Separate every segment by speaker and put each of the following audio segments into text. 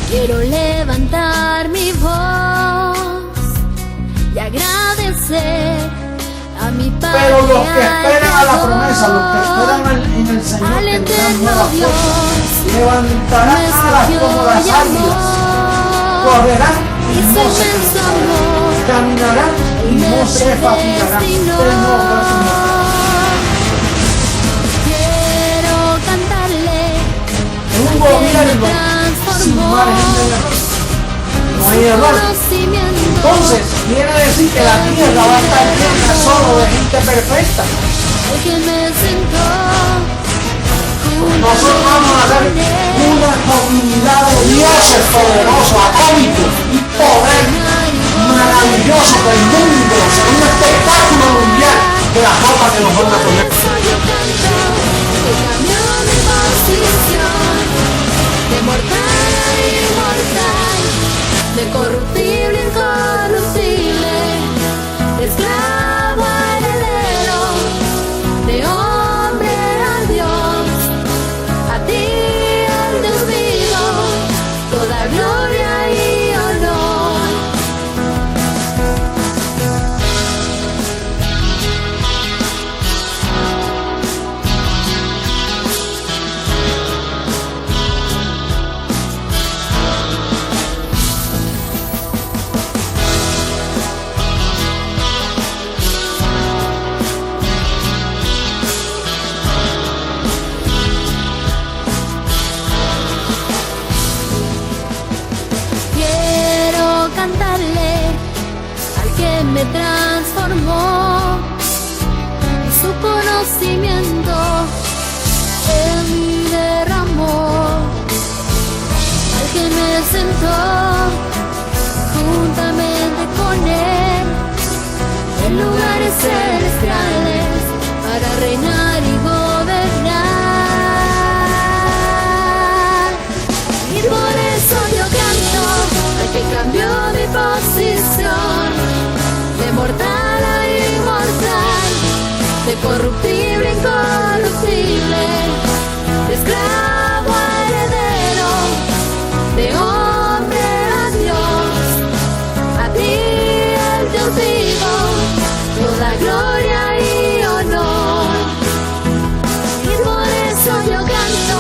Speaker 1: Quiero levantar mi voz y agradecer a mi Padre.
Speaker 2: Pero los que esperan a la promesa, los que esperan en el Señor, tendrán nuevas fuerzas, levantarán alas como las águilas, correrán y no se cansarán, caminarán y no se fatigarán.
Speaker 1: Quiero cantarle
Speaker 2: un gobierno sin margen de error. No hay error. Entonces, quiere decir que la tierra va a estar llena solo de gente perfecta. Nosotros vamos a ser una comunidad de dioses poderosos, atómicos y poder maravilloso del mundo, un espectáculo mundial de la ropa que nos van a poner.
Speaker 1: De mortal a inmortal, de corruptible a incorruptible, de esclavo a heredero, de hombre a Dios, a ti al Dios vivo, toda gloria y honor. Me transformó y su conocimiento en mí derramó, al que me sentó juntamente con él en lugares celestiales para reinar y gobernar. Y por eso yo canto al que cambió mi posición, de mortal a inmortal, de corruptible a incorruptible, de esclavo a heredero, de hombre a Dios, a ti el Dios vivo, toda gloria y honor. Y por eso yo canto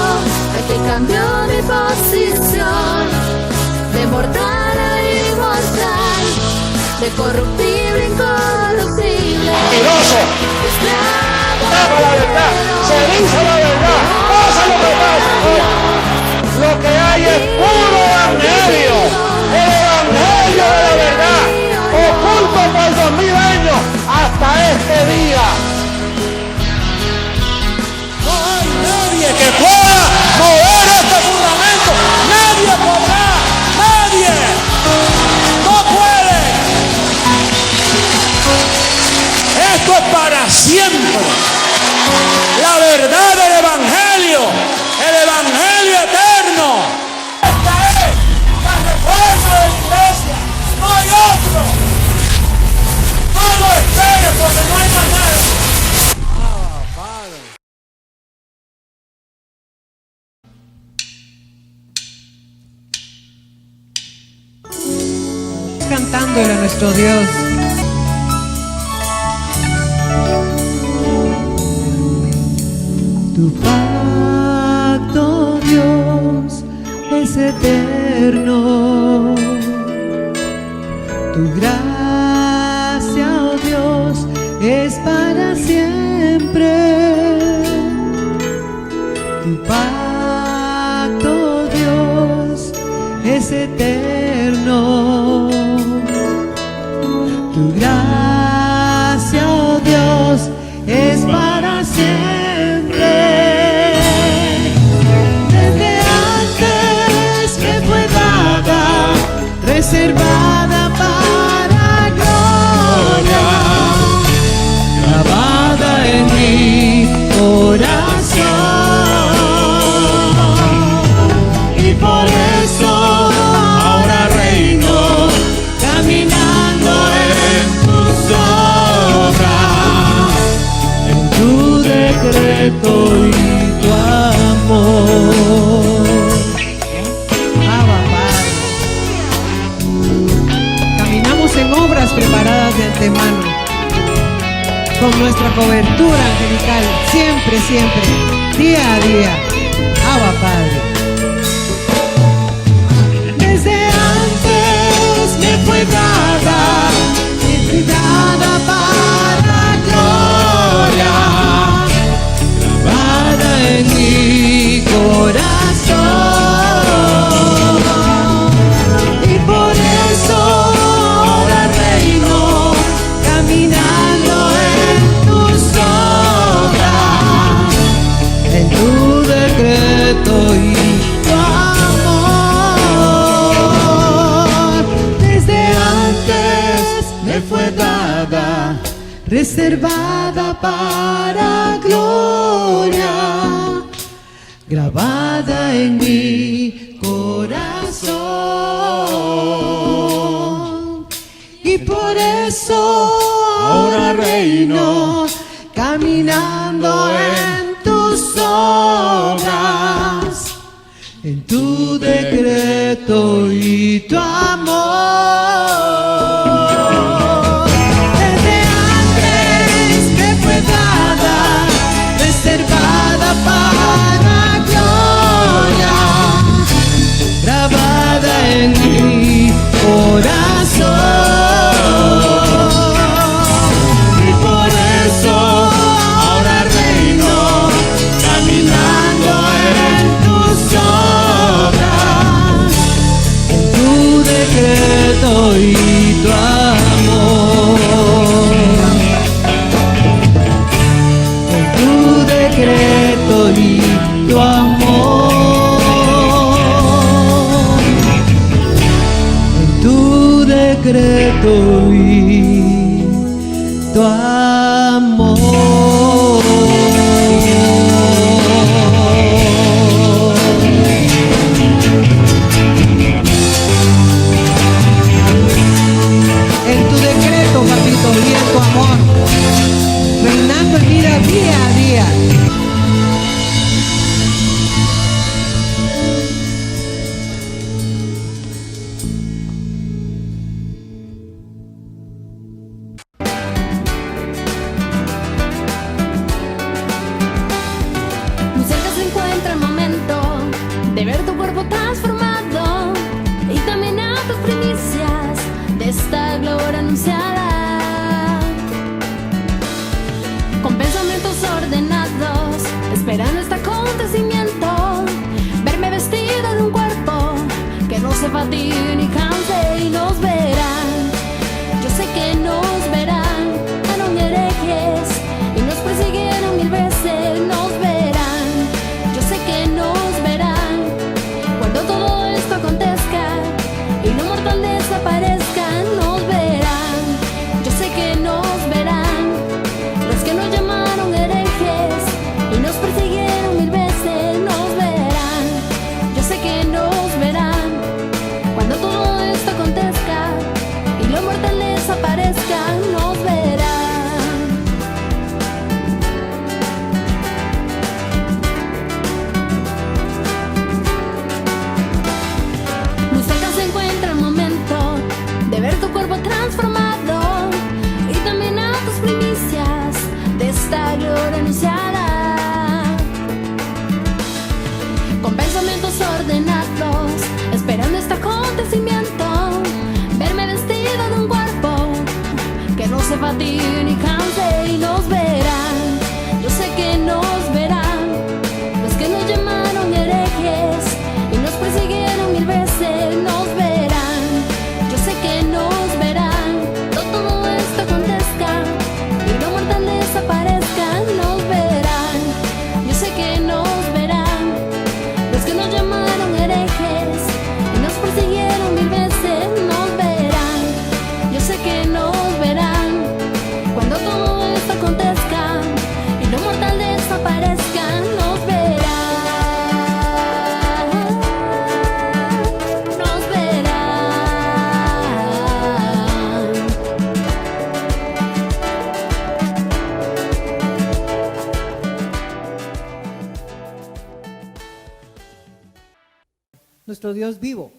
Speaker 1: al que cambió mi posición, de mortal a inmortal, de corruptible, incorruptible.
Speaker 2: Mentiroso. Dame la verdad. Se dice la verdad. Pasa lo que pasa. Lo que hay es puro evangelio. El evangelio de la verdad. Oculto por 2000 años hasta este día. No hay nadie que pueda mover este fundamento. Nadie podrá. Nadie. No puede. Esto es para siempre. La verdad del evangelio, el evangelio eterno. Esta es la reforma de la iglesia. No hay otro. No lo esperes porque no hay más nada.
Speaker 3: Cantándole a nuestro Dios. Tu pacto, Dios, es eterno. Tu gracia, oh Dios, es para siempre. Tu pacto, Dios, es eterno. Tu gracia, oh Dios, es para siempre. Desde antes que fue dada, reservada para gloria, grabada en mi corazón. Y por eso ahora reino, caminando en tus obras, en tu decreto y tu amor. Abba, Padre.
Speaker 4: con nuestra cobertura angelical, siempre, siempre, día a día. Abba Padre.
Speaker 3: Desde antes me fue dada para gloria, grabada en mi corazón, y por eso ahora reino caminando en tus obras, en tu decreto y tu amor. Desde antes me fue dada, reservada para gloria, grabada en mi corazón, y por eso ahora reino caminando en tus obras, en tu decreto y tu amor. Desde antes me fue dada, reservada para gloria, grabada en mi corazón, y por eso ahora reino caminando en tus obras, en tu decreto y tu amor, en tu decreto y tu amor, en tu decreto y tu amor.
Speaker 4: En tu decreto, papito, y en tu amor, reinando en vida día a día.
Speaker 1: Muy cerca se encuentra el momento de ver tu cuerpo transformado y caminar tus primicias de esta gloria anunciada. Con pensamientos ordenados, esperando este acontecimiento, verme vestida de un cuerpo que no se fatigue ni canse, y nos verán. Yo sé que nos verán, fueron herejes y nos persiguieron 1000 veces, nos verán. Yo sé que nos verán cuando todo esto acontezca y lo mortal desaparezca, nos verán. Yo sé que nos verán los que nos llamaron herejes y nos persiguieron 1000 veces, nos verán. Yo sé que nos verán cuando todo esto acontezca y lo mortal desaparezca, nos verán. Muy cerca se encuentra el momento de ver tu cuerpo transformado y también a tus primicias de esta gloria anunciada. Con pensamientos ordenados, esperando este acontecimiento, verme vestida de un cuerpo que no se fatigue ni canse, y nos verán. Yo sé que nos verán los que nos llamaron herejes y nos persiguieron 1000 veces, nos verán. Yo sé que nos verán cuando todo esto acontezca y lo mortal desaparezca, nos verán. Yo sé que nos verán los que nos llamaron herejes y nos persiguieron 1000 veces, nos verán. Yo sé que nos verán cuando todo esto acontezca y lo mortal desaparezca, nos verán. Nos verán.
Speaker 4: Nuestro Dios vivo.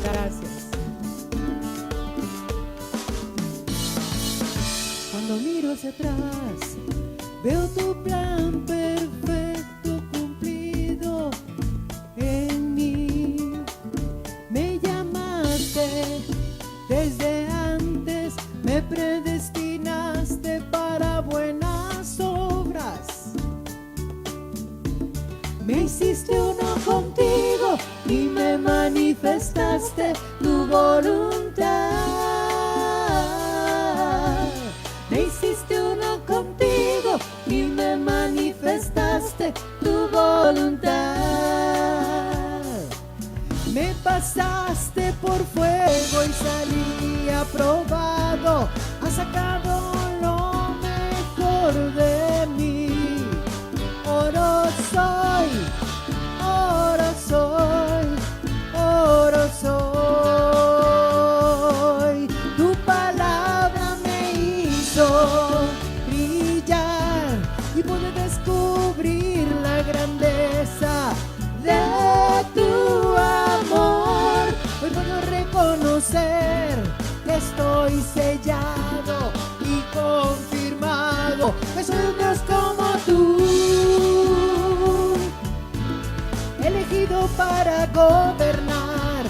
Speaker 4: Gracias. hacia atrás, veo tu plan perfecto cumplido en mí. Me llamaste desde antes, me predestinaste para buenas obras. Me hiciste uno contigo y me manifestaste tu voluntad. Me hiciste uno contigo y me manifestaste tu voluntad. Me pasaste por fuego y salí aprobado. Has sacado lo mejor de mí. Oro soy, oro soy, oro soy. Tu palabra me hizo brillar y pude descubrir la grandeza de tu amor. Hoy puedo reconocer que estoy sellado y confirmado que soy un Dios como tú, elegido para gobernar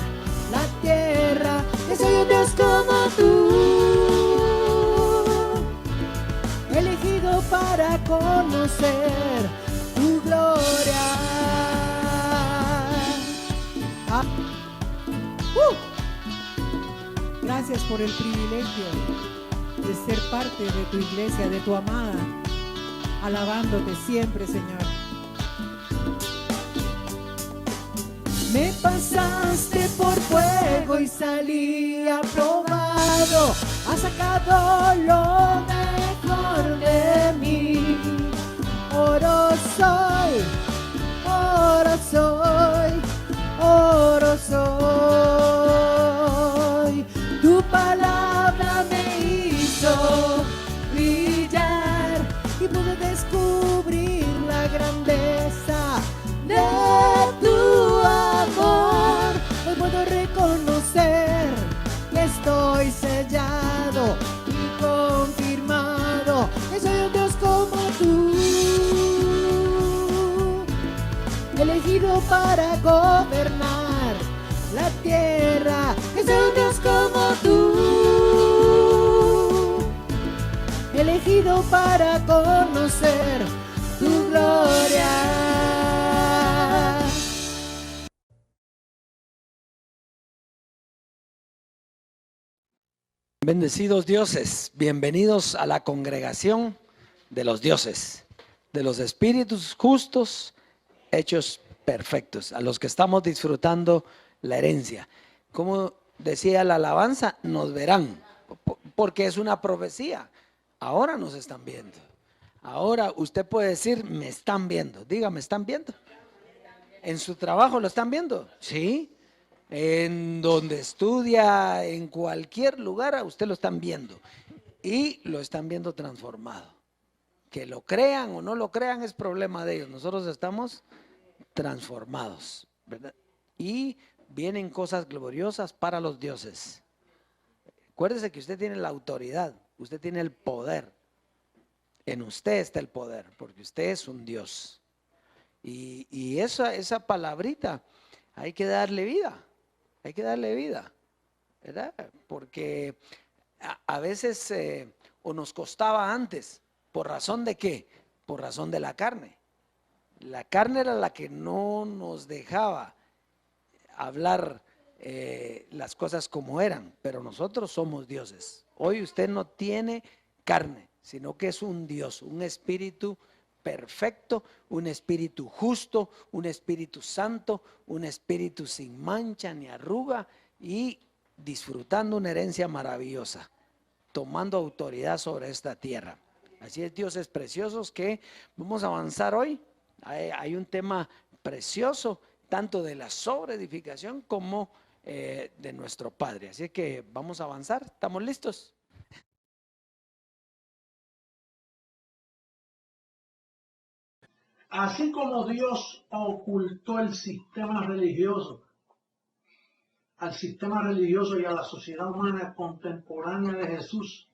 Speaker 4: la tierra, que soy un Dios como tú, elegido para conocer tu gloria. Gracias por el privilegio de ser parte de tu iglesia, de tu amada, alabándote siempre, Señor. Me pasaste por fuego y salí aprobado. Has sacado lo mejor de mí. Oro soy, oro soy, oro soy. Tu palabra me hizo brillar y pude descubrir la grandeza de tu amor. Hoy puedo reconocer que estoy sellado y confirmado que soy un Dios como tú, elegido para gobernar la tierra, que soy un Dios como tú, elegido para conocer tu gloria.
Speaker 2: Bendecidos dioses, bienvenidos a la congregación de los dioses, de los espíritus justos, hechos perfectos, a los que estamos disfrutando la herencia. Como decía la alabanza, nos verán, porque es una profecía. Ahora nos están viendo. Ahora usted puede decir, me están viendo. Diga, ¿me están viendo? ¿En su trabajo lo están viendo? Sí. En donde estudia, en cualquier lugar, a usted lo están viendo. Y lo están viendo transformado. Que lo crean o no lo crean es problema de ellos. Nosotros estamos transformados, ¿verdad? Y vienen cosas gloriosas para los dioses. Acuérdese que usted tiene la autoridad, usted tiene el poder. En usted está el poder, porque usted es un Dios. Y esa palabrita hay que darle vida. Hay que darle vida, ¿verdad? Porque a veces o nos costaba antes. ¿Por razón de qué? Por razón de la carne. La carne era la que no nos dejaba hablar las cosas como eran, pero nosotros somos dioses. Hoy usted no tiene carne, sino que es un Dios, un espíritu perfecto, un espíritu justo, un espíritu santo, un espíritu sin mancha ni arruga y disfrutando una herencia maravillosa, tomando autoridad sobre esta tierra. Así es, dioses preciosos, que vamos a avanzar hoy. Hay un tema precioso, tanto de la sobreedificación como de nuestro Padre. Así que vamos a avanzar. ¿Estamos listos?
Speaker 5: Así como Dios ocultó el sistema religioso, al sistema religioso y a la sociedad humana contemporánea de Jesús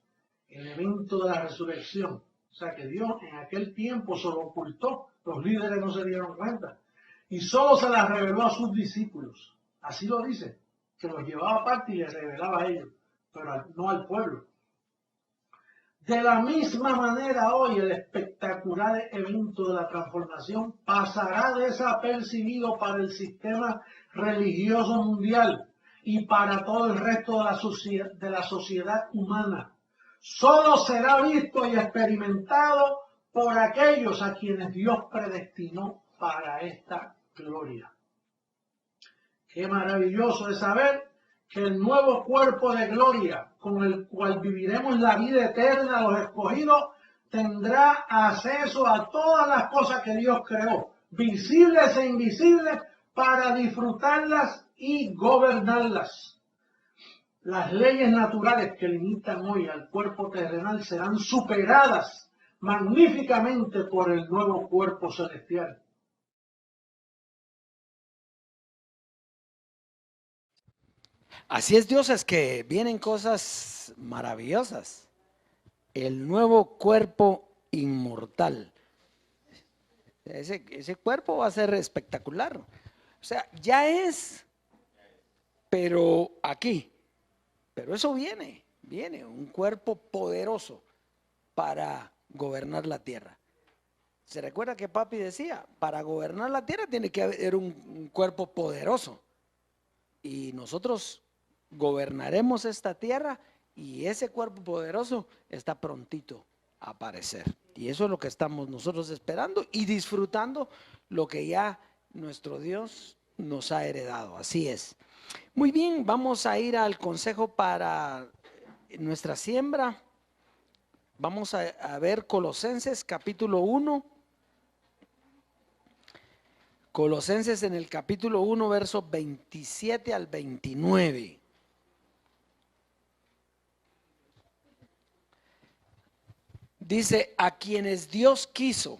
Speaker 5: el evento de la resurrección. O sea que Dios en aquel tiempo se lo ocultó, los líderes no se dieron cuenta y solo se las reveló a sus discípulos. Así lo dice, que los llevaba aparte y les revelaba a ellos, pero no al pueblo. De la misma manera hoy el espectacular evento de la transformación pasará desapercibido para el sistema religioso mundial y para todo el resto de la sociedad humana. Solo será visto y experimentado por aquellos a quienes Dios predestinó para esta gloria. Qué maravilloso es saber que el nuevo cuerpo de gloria con el cual viviremos la vida eterna, los escogidos, tendrá acceso a todas las cosas que Dios creó, visibles e invisibles, para disfrutarlas y gobernarlas. Las leyes naturales que limitan hoy al cuerpo terrenal serán superadas magníficamente por el nuevo cuerpo celestial.
Speaker 2: Así es, Dios, es que vienen cosas maravillosas. El nuevo cuerpo inmortal. Ese cuerpo va a ser espectacular. O sea, ya es, pero aquí. Pero eso viene un cuerpo poderoso para gobernar la tierra. ¿Se recuerda que papi decía? Para gobernar la tierra tiene que haber un cuerpo poderoso. Y nosotros gobernaremos esta tierra y ese cuerpo poderoso está prontito a aparecer. Y eso es lo que estamos nosotros esperando y disfrutando lo que ya nuestro Dios nos ha heredado. Así es. Muy bien, vamos a ir al consejo para nuestra siembra. Vamos a ver Colosenses capítulo 1. Colosenses en el capítulo 1, versos 27 al 29. Dice, a quienes Dios quiso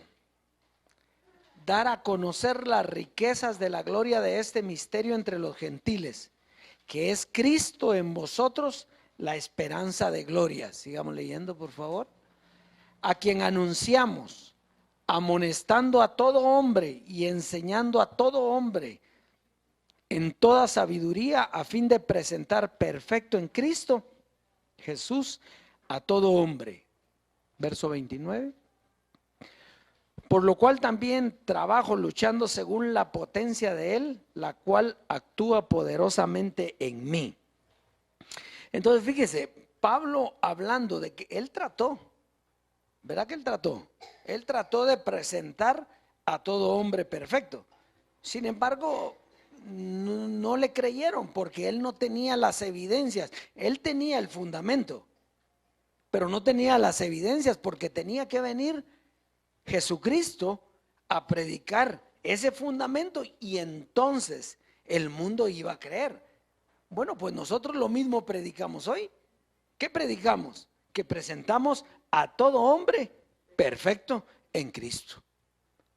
Speaker 2: dar a conocer las riquezas de la gloria de este misterio entre los gentiles, que es Cristo en vosotros, la esperanza de gloria. Sigamos leyendo, por favor. A quien anunciamos, amonestando a todo hombre y enseñando a todo hombre en toda sabiduría, a fin de presentar perfecto en Cristo Jesús a todo hombre. Verso 29. Por lo cual también trabajo luchando según la potencia de Él, la cual actúa poderosamente en mí. Entonces fíjese, Pablo hablando de que él trató, ¿verdad que él trató? Él trató de presentar a todo hombre perfecto. Sin embargo, no le creyeron porque él no tenía las evidencias. Él tenía el fundamento, pero no tenía las evidencias porque tenía que venir Jesucristo a predicar ese fundamento y entonces el mundo iba a creer. Bueno, pues nosotros lo mismo predicamos hoy. ¿Qué predicamos? Que presentamos a todo hombre perfecto en Cristo.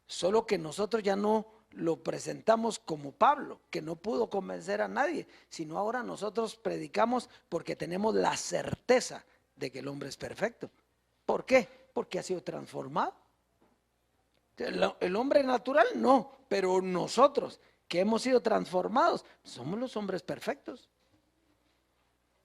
Speaker 2: Solo que nosotros ya no lo presentamos como Pablo, que no pudo convencer a nadie, sino ahora nosotros predicamos porque tenemos la certeza de que el hombre es perfecto. ¿Por qué? Porque ha sido transformado. El hombre natural no, pero nosotros que hemos sido transformados somos los hombres perfectos.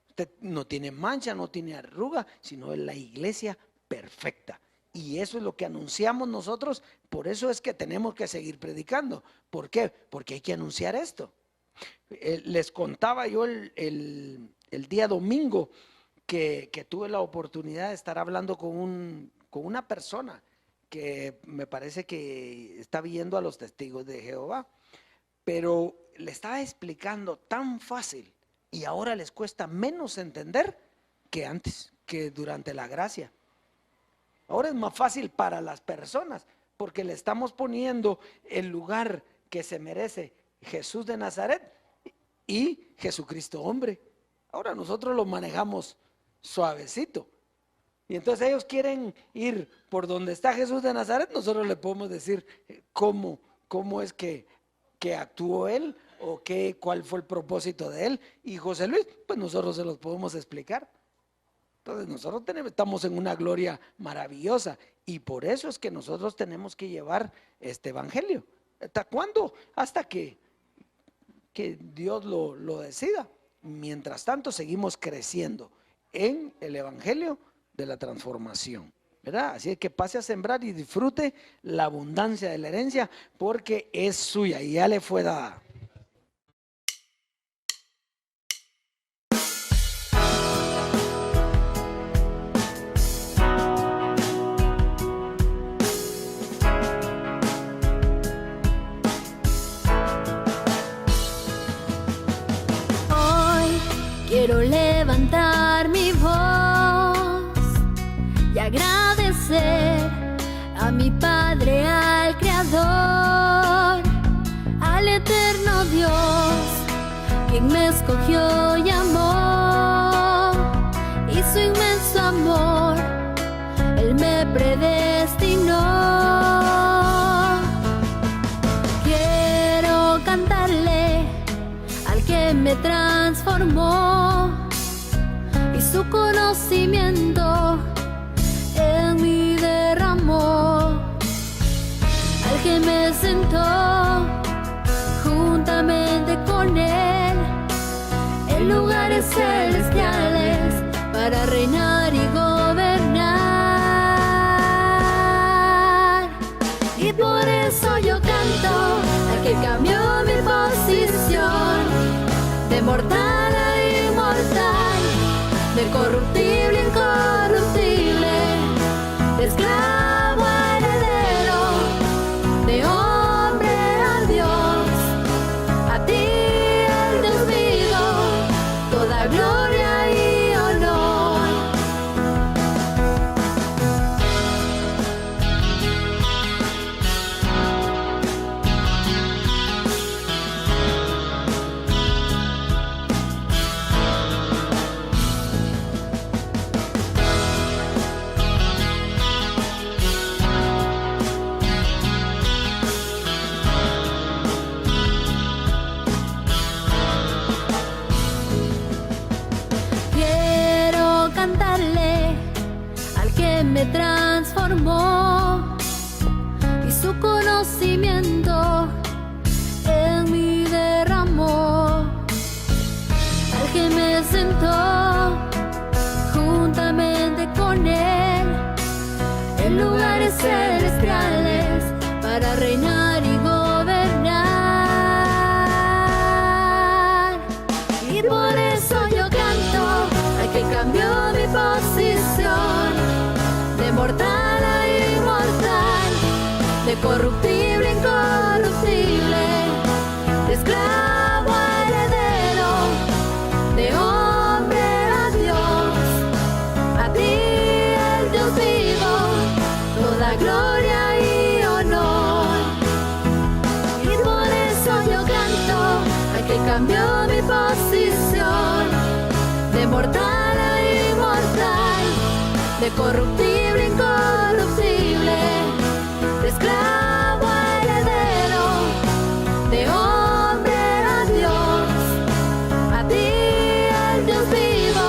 Speaker 2: Usted no tiene mancha, no tiene arruga, sino es la iglesia perfecta. Y eso es lo que anunciamos nosotros. Por eso es que tenemos que seguir predicando. ¿Por qué? Porque hay que anunciar esto. Les contaba yo el día domingo que tuve la oportunidad de estar hablando con una persona que me parece que está viendo a los testigos de Jehová, pero le estaba explicando tan fácil y ahora les cuesta menos entender que antes, que durante la gracia. Ahora es más fácil para las personas porque le estamos poniendo el lugar que se merece Jesús de Nazaret y Jesucristo hombre. Ahora nosotros lo manejamos suavecito. Y entonces ellos quieren ir por donde está Jesús de Nazaret. Nosotros le podemos decir cómo es que actuó él o cuál fue el propósito de él. Y José Luis, pues nosotros se los podemos explicar. Entonces nosotros estamos en una gloria maravillosa y por eso es que nosotros tenemos que llevar este evangelio. ¿Hasta cuándo? Hasta que Dios lo decida. Mientras tanto seguimos creciendo en el evangelio de la transformación, ¿verdad? Así es que pase a sembrar y disfrute la abundancia de la herencia porque es suya y ya le fue dada.
Speaker 1: Quiero levantar mi voz y agradecer a mi Padre, al Creador, al eterno Dios, quien me escogió y amó, y su inmenso amor, Él me predestinó. Quiero cantarle al que me transformó y su conocimiento en mí derramó, al que me sentó juntamente con él en lugares celestiales para reinar y gobernar. Y por eso yo canto al que cambió mi posición de mortal a inmortal, de corruptible a incorruptible, de esclavo a heredero, de hombre a Dios. A ti, el Dios vivo, toda gloria y honor. Quiero cantarle al que me transformó y su conocimiento en mí derramó, al que me sentó juntamente con él en lugares celestiales para reinar y gobernar. Y por eso yo canto al que cambió mi posición de mortal a inmortal, de corruptible a incorruptible, de esclavo a heredero, de hombre a Dios. A ti, el Dios vivo, toda gloria y honor. Y por eso yo canto al que cambió mi posición de mortal a inmortal, de corruptible a incorruptible, de esclavo a heredero, de hombre a Dios. A ti, el Dios vivo,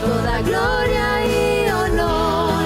Speaker 1: toda gloria y honor.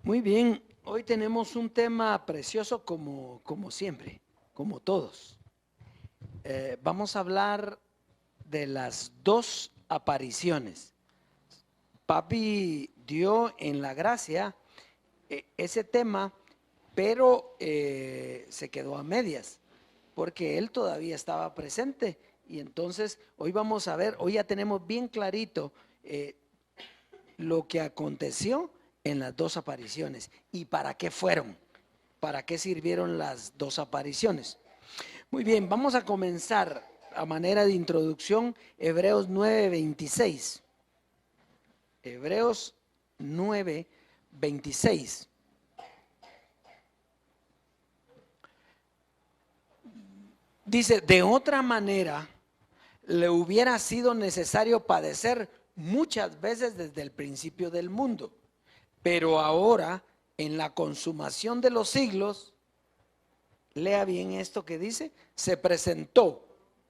Speaker 2: Muy bien, hoy tenemos un tema precioso como siempre, como todos. Vamos a hablar de las dos apariciones. Papi dio en la gracia ese tema, pero se quedó a medias, porque él todavía estaba presente. Y entonces hoy vamos a ver, hoy ya tenemos bien clarito lo que aconteció en las dos apariciones y para qué fueron, para qué sirvieron las dos apariciones. Muy bien, vamos a comenzar a manera de introducción Hebreos 9:26. Hebreos 9, 26. Dice, de otra manera le hubiera sido necesario padecer muchas veces desde el principio del mundo, pero ahora en la consumación de los siglos, lea bien esto que dice, se presentó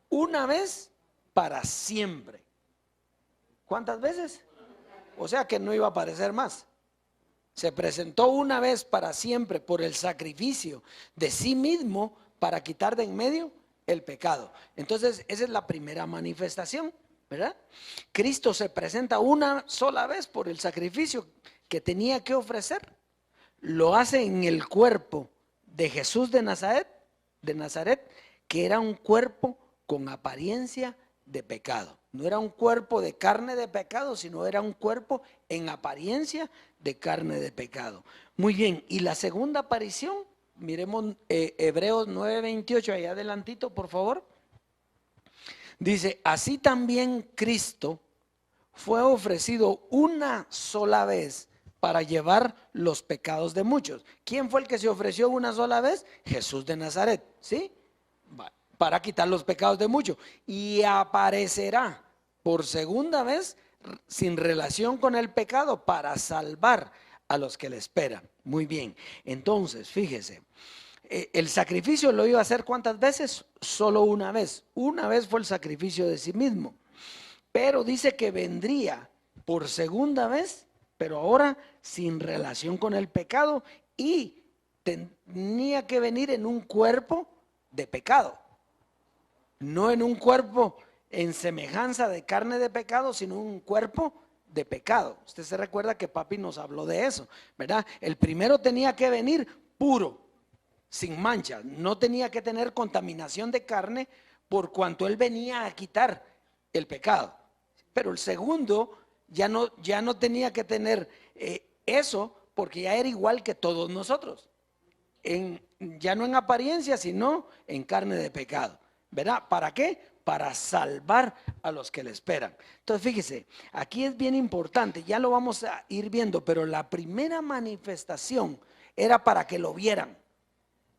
Speaker 2: una vez para siempre. ¿Cuántas veces? O sea que no iba a aparecer más. Se presentó una vez para siempre por el sacrificio de sí mismo para quitar de en medio el pecado. Entonces esa es la primera manifestación, ¿verdad? Cristo se presenta una sola vez por el sacrificio que tenía que ofrecer. Lo hace en el cuerpo de Jesús de Nazaret, que era un cuerpo con apariencia de pecado. No era un cuerpo de carne de pecado, sino era un cuerpo en apariencia de carne de pecado. Muy bien, y la segunda aparición, miremos Hebreos 9:28, ahí adelantito, por favor. Dice, así también Cristo fue ofrecido una sola vez para llevar los pecados de muchos. ¿Quién fue el que se ofreció una sola vez? Jesús de Nazaret, ¿sí? Para quitar los pecados de muchos. Y aparecerá por segunda vez sin relación con el pecado para salvar a los que le esperan. Muy bien, entonces fíjese, el sacrificio lo iba a hacer ¿cuántas veces? Solo una vez. Una vez fue el sacrificio de sí mismo, pero dice que vendría por segunda vez, pero ahora sin relación con el pecado, y tenía que venir en un cuerpo de pecado, no en un cuerpo en semejanza de carne de pecado, sino un cuerpo de pecado. Usted se recuerda que papi nos habló de eso, ¿verdad? El primero tenía que venir puro, sin mancha, no tenía que tener contaminación de carne, por cuanto él venía a quitar el pecado. Pero el segundo ya no tenía que tener eso, porque ya era igual que todos nosotros, ya no en apariencia, sino en carne de pecado, ¿verdad? ¿Para qué? Para salvar a los que le esperan. Entonces fíjese, aquí es bien importante, ya lo vamos a ir viendo, pero la primera manifestación era para que lo vieran,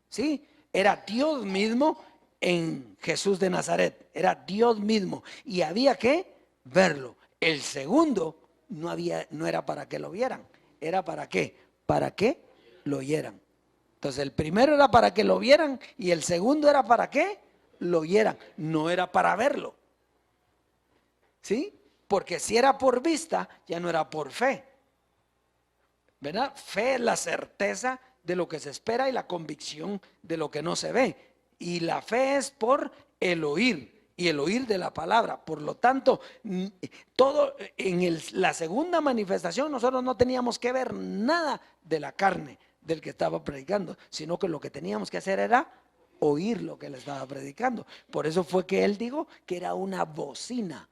Speaker 2: ¿sí? Era Dios mismo en Jesús de Nazaret, era Dios mismo, y había que verlo. El segundo no era para que lo vieran, era para qué, para que lo oyeran. Entonces el primero era para que lo vieran y el segundo era para que lo oyeran, no era para verlo, ¿sí? Porque si era por vista, ya no era por fe, ¿verdad? Fe es la certeza de lo que se espera y la convicción de lo que no se ve, y la fe es por el oír, y el oír de la palabra. Por lo tanto, todo en la segunda manifestación nosotros no teníamos que ver nada de la carne del que estaba predicando, sino que lo que teníamos que hacer era oír lo que él estaba predicando. Por eso fue que él dijo que era una bocina,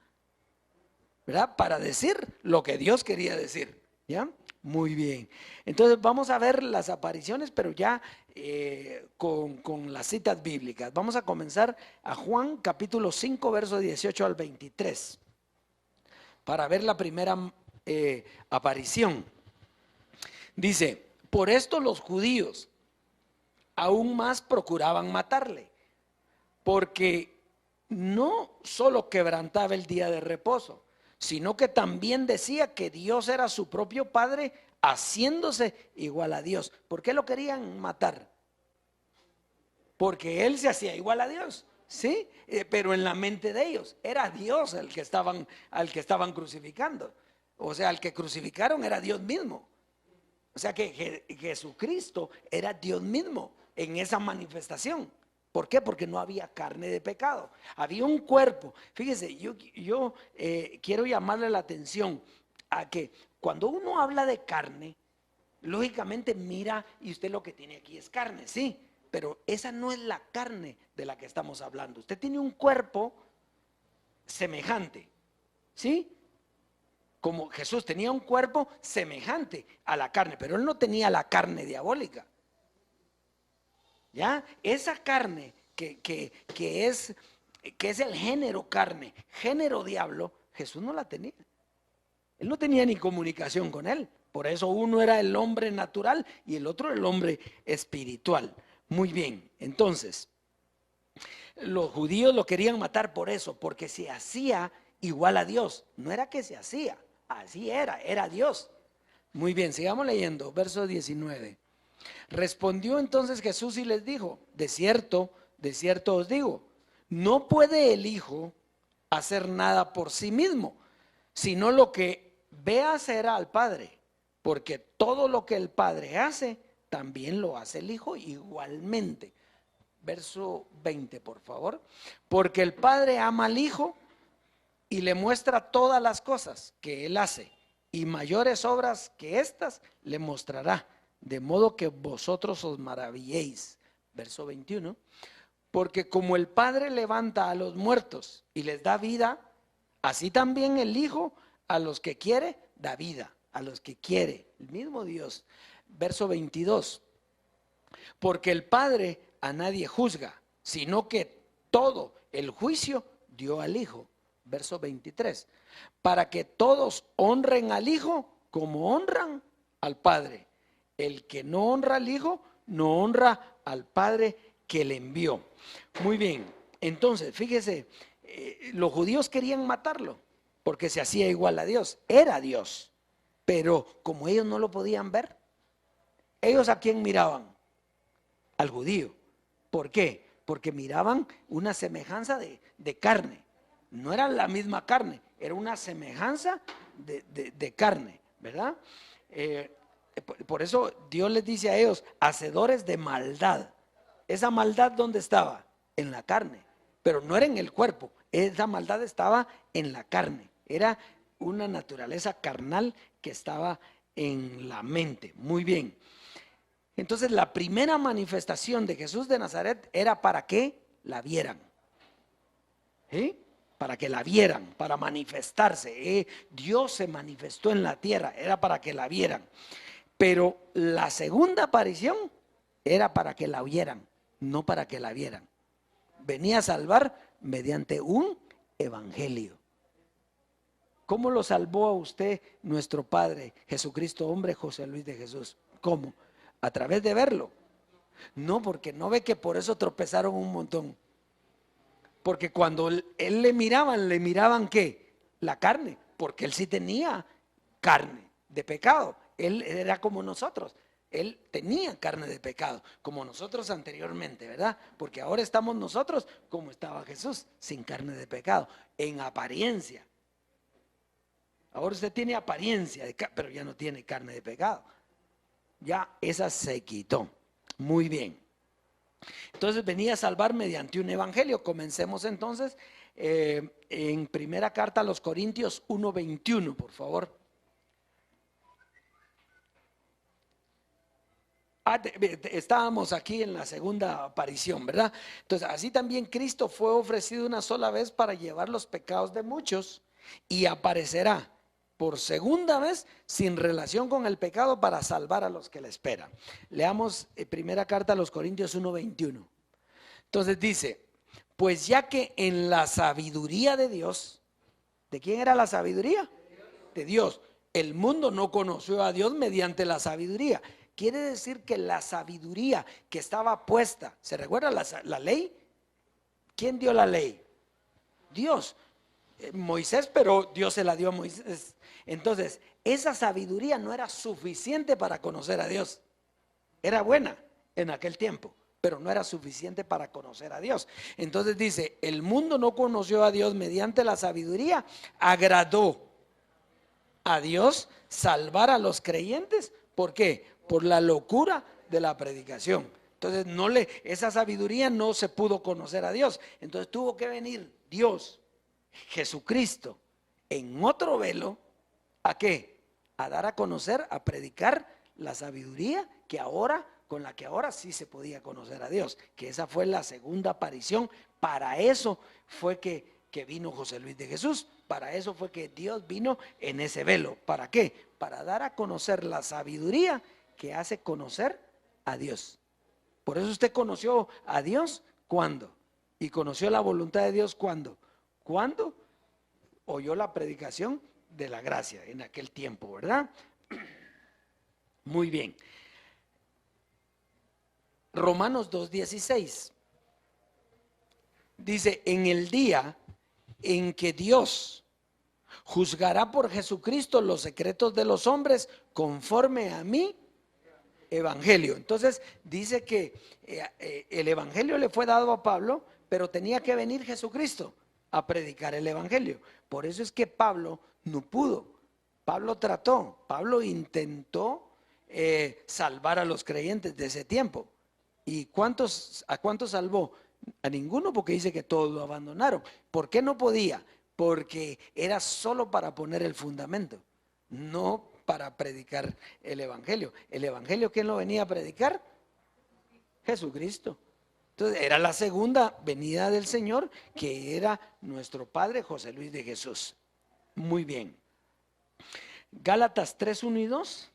Speaker 2: ¿verdad? Para decir lo que Dios quería decir, ¿ya? Muy bien. Entonces vamos a ver las apariciones, pero ya con las citas bíblicas. Vamos a comenzar a Juan capítulo 5, verso 18 al 23, para ver la primera aparición. Dice, por esto los judíos aún más procuraban matarle, porque no solo quebrantaba el día de reposo, sino que también decía que Dios era su propio Padre, haciéndose igual a Dios. ¿Por qué lo querían matar? Porque él se hacía igual a Dios, ¿sí? Pero en la mente de ellos era Dios al que estaban crucificando. O sea, al que crucificaron era Dios mismo. O sea que Jesucristo era Dios mismo en esa manifestación. ¿Por qué? Porque no había carne de pecado, había un cuerpo. Fíjese, yo quiero llamarle la atención a que cuando uno habla de carne, lógicamente mira y usted lo que tiene aquí es carne, sí, pero esa no es la carne de la que estamos hablando. Usted tiene un cuerpo semejante, ¿sí? Como Jesús tenía un cuerpo semejante a la carne, pero él no tenía la carne diabólica. ¿Ya? Esa carne que es el género carne, género diablo, Jesús no la tenía. Él no tenía ni comunicación con él. Por eso uno era el hombre natural y el otro el hombre espiritual. Muy bien, entonces, los judíos lo querían matar por eso, porque se hacía igual a Dios. No era que se hacía, así era Dios. Muy bien, sigamos leyendo, verso 19. Respondió entonces Jesús y les dijo: de cierto os digo, no puede el Hijo hacer nada por sí mismo, sino lo que ve hacer al Padre, porque todo lo que el Padre hace, también lo hace el Hijo igualmente. Verso 20, por favor. Porque el Padre ama al Hijo y le muestra todas las cosas que Él hace, y mayores obras que estas le mostrará, de modo que vosotros os maravilléis. Verso 21. Porque como el Padre levanta a los muertos y les da vida, así también el Hijo a los que quiere da vida, a los que quiere, el mismo Dios. Verso 22. Porque el Padre a nadie juzga, sino que todo el juicio dio al Hijo. Verso 23. Para que todos honren al Hijo como honran al Padre. El que no honra al Hijo, no honra al Padre que le envió. Muy bien, entonces, fíjese, los judíos querían matarlo, porque se hacía igual a Dios, era Dios. Pero como ellos no lo podían ver, ¿ellos a quién miraban? Al judío. ¿Por qué? Porque miraban una semejanza de carne. No era la misma carne, era una semejanza de carne, ¿verdad? Por eso Dios les dice a ellos, hacedores de maldad. Esa maldad, ¿dónde estaba? En la carne, pero no era en el cuerpo. Esa maldad estaba en la carne. Era una naturaleza carnal que estaba en la mente. Muy bien. Entonces la primera manifestación de Jesús de Nazaret era para que la vieran. ¿Sí? Para que la vieran, para manifestarse. Dios se manifestó en la tierra, era para que la vieran. Pero la segunda aparición era para que la oyeran, no para que la vieran. Venía a salvar mediante un evangelio. ¿Cómo lo salvó a usted nuestro Padre Jesucristo, hombre José Luis de Jesús? ¿Cómo? A través de verlo. No, porque no ve que por eso tropezaron un montón. Porque cuando él le miraban ¿qué? La carne, porque él sí tenía carne de pecado. Él era como nosotros. Él tenía carne de pecado, como nosotros anteriormente, ¿verdad? Porque ahora estamos nosotros como estaba Jesús, sin carne de pecado, en apariencia. Ahora usted tiene apariencia, pero ya no tiene carne de pecado. Ya esa se quitó. Muy bien. Entonces venía a salvar mediante un evangelio. Comencemos entonces en primera carta a los Corintios 1:21, por favor. Estábamos aquí en la segunda aparición, ¿verdad? Entonces, así también Cristo fue ofrecido una sola vez para llevar los pecados de muchos y aparecerá por segunda vez sin relación con el pecado para salvar a los que le esperan. Leamos primera carta a los Corintios 1:21. Entonces dice, pues ya que en la sabiduría de Dios, ¿de quién era la sabiduría? De Dios. El mundo no conoció a Dios mediante la sabiduría. Quiere decir que la sabiduría que estaba puesta, ¿se recuerda la ley? ¿Quién dio la ley? Dios. Moisés, pero Dios se la dio a Moisés. Entonces, esa sabiduría no era suficiente para conocer a Dios. Era buena en aquel tiempo, pero no era suficiente para conocer a Dios. Entonces dice, el mundo no conoció a Dios mediante la sabiduría, agradó a Dios salvar a los creyentes. ¿Por qué? Por la locura de la predicación. Entonces esa sabiduría no se pudo conocer a Dios. Entonces tuvo que venir Dios, Jesucristo, en otro velo, ¿a qué? A dar a conocer, a predicar la sabiduría con la que ahora sí se podía conocer a Dios. Que esa fue la segunda aparición. Para eso fue que vino José Luis de Jesús. Para eso fue que Dios vino en ese velo. ¿Para qué? Para dar a conocer la sabiduría que hace conocer a Dios. Por eso usted conoció a Dios, ¿cuándo? Y conoció la voluntad de Dios, ¿cuándo? ¿Cuándo oyó la predicación de la gracia en aquel tiempo, ¿verdad? Muy bien. Romanos 2:16 dice: en el día en que Dios juzgará por Jesucristo los secretos de los hombres conforme a mi evangelio. Entonces dice que el evangelio le fue dado a Pablo, pero tenía que venir Jesucristo a predicar el evangelio. Por eso es que Pablo no pudo. Pablo trató, Pablo intentó salvar a los creyentes de ese tiempo. ¿Y a cuántos salvó? A ninguno, porque dice que todos lo abandonaron. ¿Por qué no podía? Porque era solo para poner el fundamento, no para predicar el evangelio. ¿El evangelio quién lo venía a predicar? Jesucristo. Entonces era la segunda venida del Señor, que era nuestro Padre José Luis de Jesús. Muy bien. Gálatas 3:1 y 2.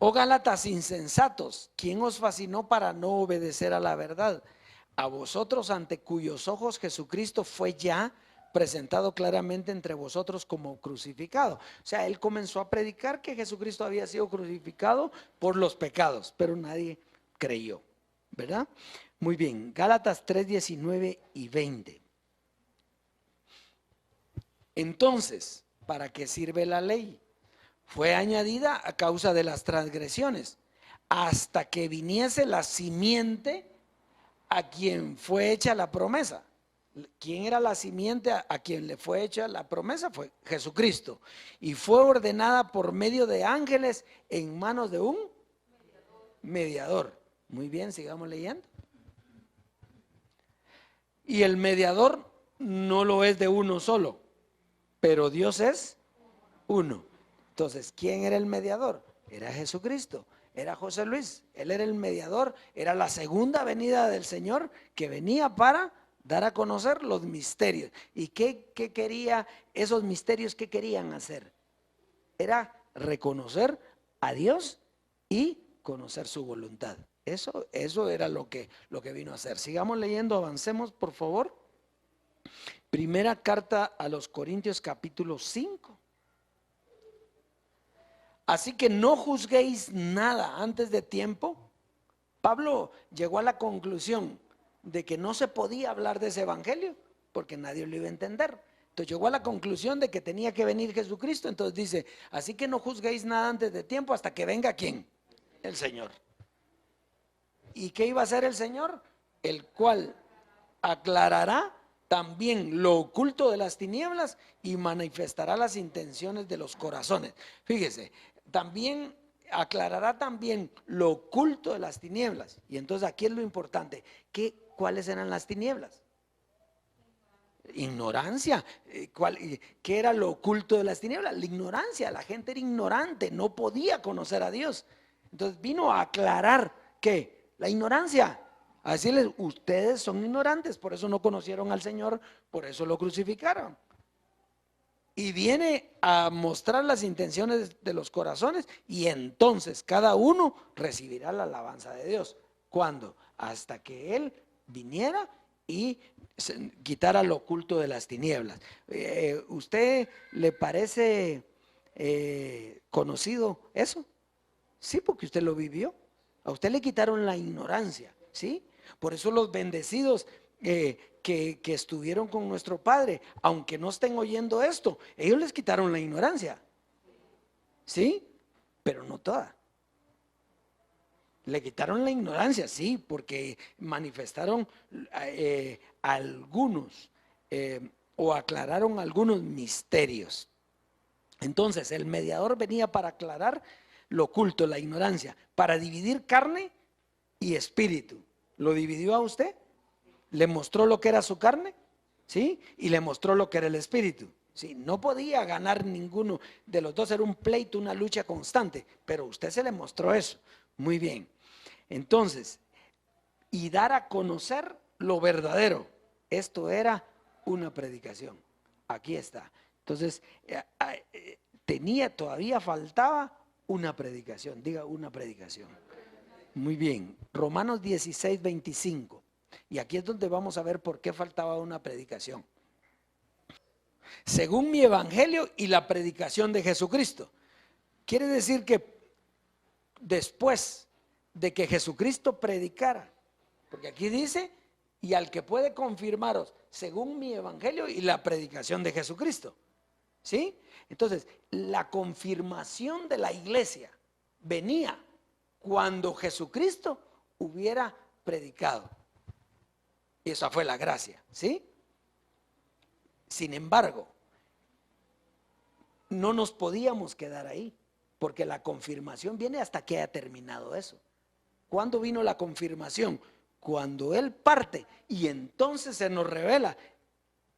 Speaker 2: Oh Gálatas insensatos, ¿quién os fascinó para no obedecer a la verdad? A vosotros, ante cuyos ojos Jesucristo fue ya presentado claramente entre vosotros como crucificado. O sea, él comenzó a predicar que Jesucristo había sido crucificado por los pecados, pero nadie creyó, ¿verdad? Muy bien, Gálatas 3:19 y 20. Entonces, ¿para qué sirve la ley? Fue añadida a causa de las transgresiones, hasta que viniese la simiente a quien fue hecha la promesa. ¿Quién era la simiente a quien le fue hecha la promesa? Fue Jesucristo. Y fue ordenada por medio de ángeles en manos de un mediador. Muy bien, sigamos leyendo. Y el mediador no lo es de uno solo, pero Dios es uno. Entonces, ¿quién era el mediador? Era Jesucristo, era José Luis. Él era el mediador, era la segunda venida del Señor que venía para dar a conocer los misterios. ¿Y qué quería esos misterios? ¿Qué querían hacer? Era reconocer a Dios y conocer su voluntad. Eso era lo que vino a hacer. Sigamos leyendo, avancemos por favor. Primera carta a los Corintios capítulo 5. Así que no juzguéis nada antes de tiempo. Pablo llegó a la conclusión de que no se podía hablar de ese evangelio porque nadie lo iba a entender. Entonces llegó a la conclusión de que tenía que venir Jesucristo. Entonces dice: así que no juzguéis nada antes de tiempo hasta que venga ¿quién? El Señor. ¿Y qué iba a hacer el Señor? El cual aclarará también lo oculto de las tinieblas y manifestará las intenciones de los corazones. Fíjese, también aclarará también lo oculto de las tinieblas. Y entonces aquí es lo importante. ¿Cuáles eran las tinieblas? Ignorancia. ¿Qué era lo oculto de las tinieblas? La ignorancia. La gente era ignorante, no podía conocer a Dios. Entonces vino a aclarar ¿qué? La ignorancia. A decirles: ustedes son ignorantes, por eso no conocieron al Señor, por eso lo crucificaron. Y viene a mostrar las intenciones de los corazones, y entonces cada uno recibirá la alabanza de Dios. ¿Cuándo? Hasta que Él viniera y quitara lo oculto de las tinieblas. ¿Usted le parece conocido eso? Sí, porque usted lo vivió. A usted le quitaron la ignorancia, ¿sí? Por eso los bendecidos que estuvieron con nuestro Padre, aunque no estén oyendo esto, ellos les quitaron la ignorancia, ¿sí? Pero no toda. Le quitaron la ignorancia, sí, porque manifestaron algunos o aclararon algunos misterios. Entonces el mediador venía para aclarar lo oculto, la ignorancia, para dividir carne y espíritu. ¿Lo dividió a usted? ¿Le mostró lo que era su carne? ¿Sí? Y le mostró lo que era el espíritu. ¿Sí? No podía ganar ninguno de los dos, era un pleito, una lucha constante, pero usted se le mostró eso. Muy bien. Entonces, y dar a conocer lo verdadero. Esto era una predicación. Aquí está. Entonces, todavía faltaba una predicación. Diga, una predicación. Muy bien. Romanos 16:25. Y aquí es donde vamos a ver por qué faltaba una predicación. según mi evangelio y la predicación de Jesucristo. Quiere decir que después de que Jesucristo predicara, porque aquí dice, y al que puede confirmaros, según mi evangelio y la predicación de Jesucristo. ¿Sí? Entonces, la confirmación de la iglesia venía cuando Jesucristo hubiera predicado. Y esa fue la gracia, ¿sí? Sin embargo, no nos podíamos quedar ahí, porque la confirmación viene hasta que haya terminado eso. ¿Cuándo vino la confirmación? Cuando Él parte y entonces se nos revela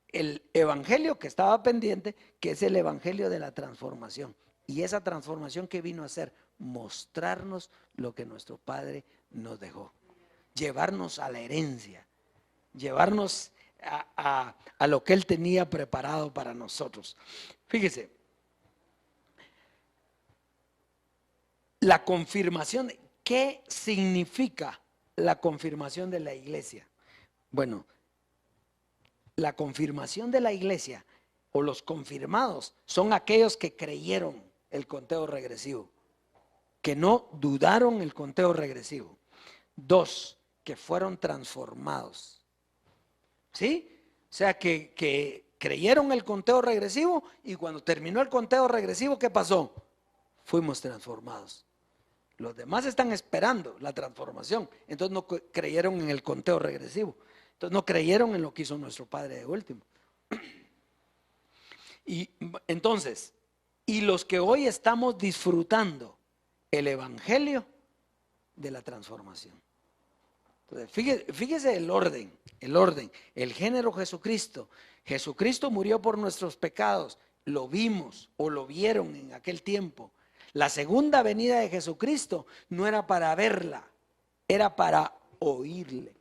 Speaker 2: el evangelio que estaba pendiente, que es el evangelio de la transformación. Y esa transformación que vino a hacer, mostrarnos lo que nuestro Padre nos dejó, llevarnos a la herencia, llevarnos a lo que Él tenía preparado para nosotros. Fíjese, la confirmación, ¿qué significa la confirmación de la iglesia? Bueno, la confirmación de la iglesia o los confirmados son aquellos que creyeron el conteo regresivo, que no dudaron el conteo regresivo. 2, que fueron transformados. ¿Sí? O sea, que creyeron el conteo regresivo y cuando terminó el conteo regresivo, ¿qué pasó? Fuimos transformados. Los demás están esperando la transformación, entonces no creyeron en el conteo regresivo. Entonces no creyeron en lo que hizo nuestro Padre de último. Y entonces, y los que hoy estamos disfrutando el evangelio de la transformación. Entonces, fíjese el orden, el género Jesucristo. Jesucristo murió por nuestros pecados, lo vimos o lo vieron en aquel tiempo. La segunda venida de Jesucristo no era para verla, era para oírle.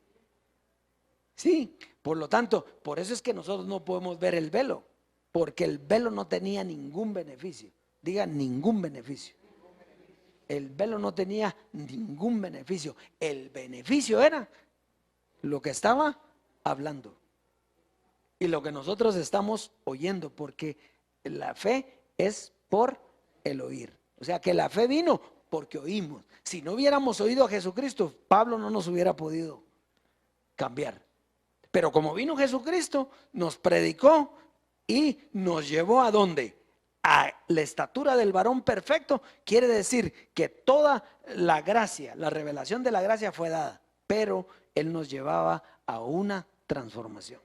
Speaker 2: Sí, por lo tanto, por eso es que nosotros no podemos ver el velo, porque el velo no tenía ningún beneficio. Diga, ningún beneficio. El velo no tenía ningún beneficio. El beneficio era lo que estaba hablando y lo que nosotros estamos oyendo, porque la fe es por el oír. O sea que la fe vino porque oímos. Si no hubiéramos oído a Jesucristo, Pablo no nos hubiera podido cambiar. Pero como vino Jesucristo, nos predicó y nos llevó ¿a dónde? A la estatura del varón perfecto. Quiere decir que toda la gracia, la revelación de la gracia fue dada, pero Él nos llevaba a una transformación.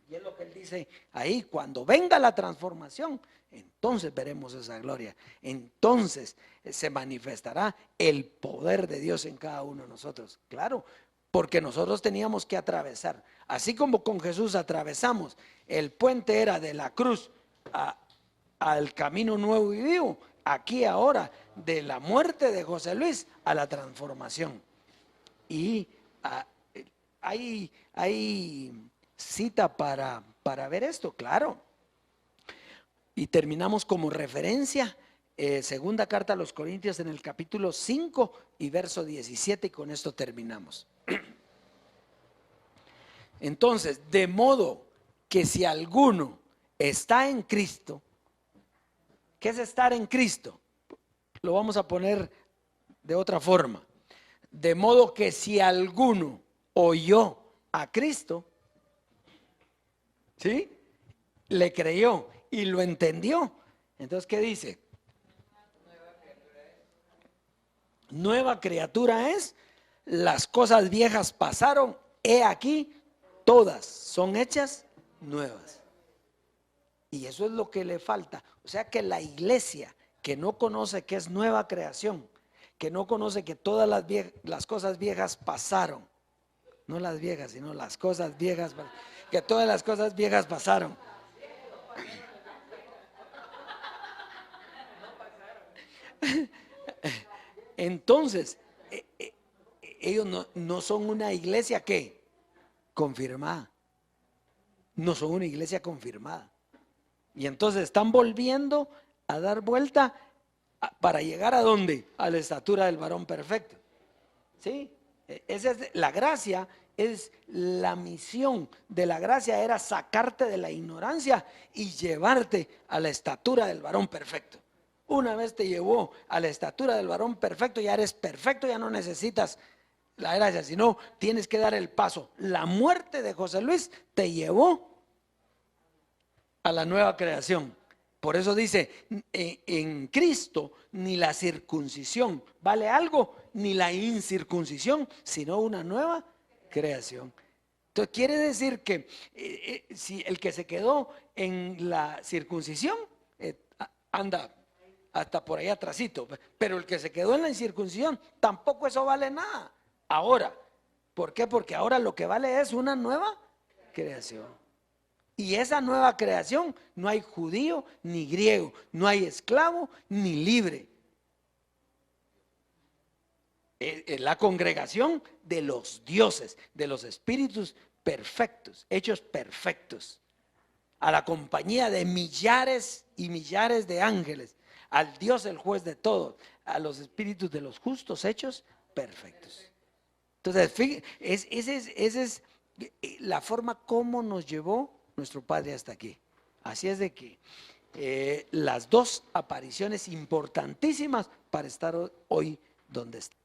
Speaker 2: Y es lo que Él dice ahí, cuando venga la transformación, entonces veremos esa gloria. Entonces se manifestará el poder de Dios en cada uno de nosotros. Claro, porque nosotros teníamos que atravesar. Así como con Jesús atravesamos, el puente era de la cruz al camino nuevo y vivo. Aquí ahora, de la muerte de José Luis a la transformación. Y hay cita para ver esto, claro. Y terminamos como referencia, segunda carta a los Corintios en el capítulo 5 y verso 17, y con esto terminamos. Entonces, de modo que si alguno está en Cristo, ¿qué es estar en Cristo? Lo vamos a poner de otra forma. De modo que si alguno oyó a Cristo, ¿sí? Le creyó y lo entendió. Entonces, ¿qué dice? Nueva criatura es. Las cosas viejas pasaron, he aquí, todas son hechas nuevas. Y eso es lo que le falta. O sea que la iglesia que no conoce que es nueva creación, que no conoce que todas las cosas viejas pasaron, no las viejas, sino las cosas viejas, que todas las cosas viejas pasaron. Entonces, ellos no son una iglesia que confirmada, no son una iglesia confirmada. Y entonces están volviendo a dar vuelta para llegar ¿a dónde? A la estatura del varón perfecto. ¿Sí? Esa es la gracia, es la misión de la gracia, era sacarte de la ignorancia y llevarte a la estatura del varón perfecto. Una vez te llevó a la estatura del varón perfecto, ya eres perfecto, ya no necesitas la gracia, sino tienes que dar el paso. La muerte de José Luis te llevó a la nueva creación. Por eso dice, en Cristo ni la circuncisión vale algo, ni la incircuncisión, sino una nueva creación. Entonces quiere decir que si el que se quedó en la circuncisión anda hasta por allá atrásito, pero el que se quedó en la incircuncisión, tampoco eso vale nada. Ahora, ¿por qué? Porque ahora lo que vale es una nueva creación. Y esa nueva creación no hay judío ni griego, no hay esclavo ni libre. Es la congregación de los dioses, de los espíritus perfectos, hechos perfectos, a la compañía de millares y millares de ángeles, al Dios el juez de todo, a los espíritus de los justos hechos perfectos. Entonces, esa es la forma como nos llevó nuestro Padre hasta aquí. Así es de que las dos apariciones importantísimas para estar hoy donde está.